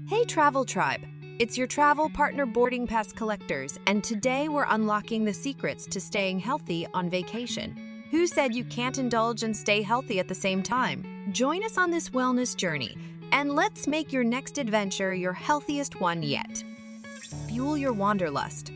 Hey Travel Tribe, it's your travel partner boarding pass collectors, and today we're unlocking the secrets to staying healthy on vacation. Who said you can't indulge and stay healthy at the same time? Join us on this wellness journey, and let's make your next adventure your healthiest one yet. Fuel your wanderlust.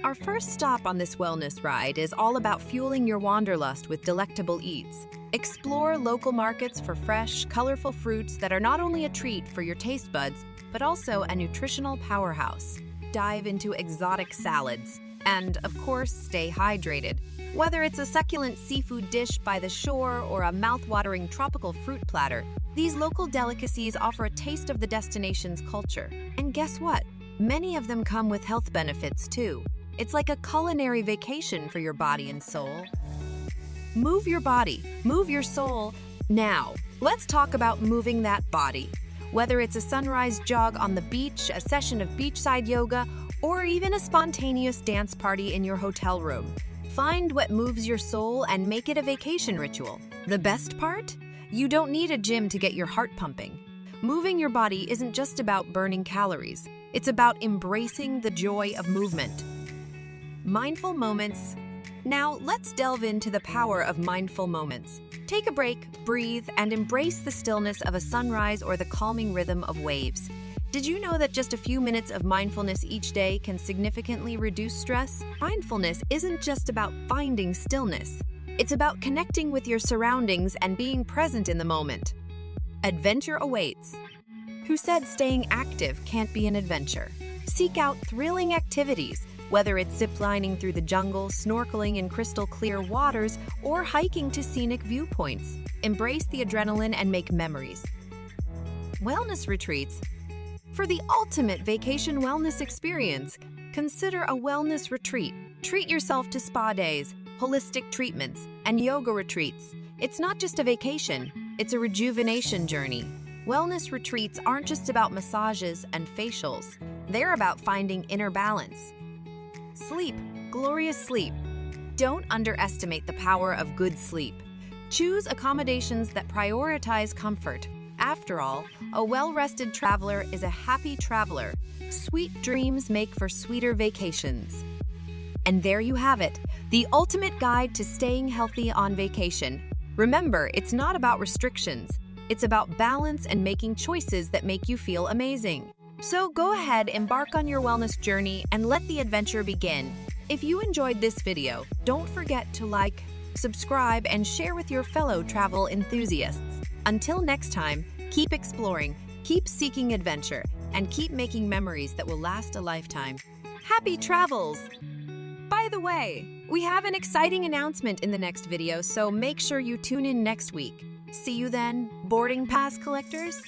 Our first stop on this wellness ride is all about fueling your wanderlust with delectable eats. Explore local markets for fresh, colorful fruits that are not only a treat for your taste buds, but also a nutritional powerhouse. Dive into exotic salads. And, of course, stay hydrated. Whether it's a succulent seafood dish by the shore or a mouth-watering tropical fruit platter, these local delicacies offer a taste of the destination's culture. And guess what? Many of them come with health benefits, too. It's like a culinary vacation for your body and soul. Move your body, move your soul. Now, let's talk about moving that body. Whether it's a sunrise jog on the beach, a session of beachside yoga, or even a spontaneous dance party in your hotel room, find what moves your soul and make it a vacation ritual. The best part? You don't need a gym to get your heart pumping. Moving your body isn't just about burning calories. It's about embracing the joy of movement. Mindful moments. Now, let's delve into the power of mindful moments. Take a break, breathe, and embrace the stillness of a sunrise or the calming rhythm of waves. Did you know that just a few minutes of mindfulness each day can significantly reduce stress? Mindfulness isn't just about finding stillness. It's about connecting with your surroundings and being present in the moment. Adventure awaits. Who said staying active can't be an adventure? Seek out thrilling activities. Whether it's ziplining through the jungle, snorkeling in crystal clear waters, or hiking to scenic viewpoints, embrace the adrenaline and make memories. Wellness retreats. For the ultimate vacation wellness experience, consider a wellness retreat. Treat yourself to spa days, holistic treatments, and yoga retreats. It's not just a vacation, it's a rejuvenation journey. Wellness retreats aren't just about massages and facials. They're about finding inner balance. Sleep, glorious sleep. Don't underestimate the power of good sleep. Choose accommodations that prioritize comfort. After all, a well-rested traveler is a happy traveler. Sweet dreams make for sweeter vacations. And there you have it, the ultimate guide to staying healthy on vacation. Remember, it's not about restrictions. It's about balance and making choices that make you feel amazing. So go ahead, embark on your wellness journey, and let the adventure begin. If you enjoyed this video, don't forget to like, subscribe, and share with your fellow travel enthusiasts. Until next time, keep exploring, keep seeking adventure, and keep making memories that will last a lifetime. Happy travels! By the way, we have an exciting announcement in the next video, so make sure you tune in next week. See you then, boarding pass collectors!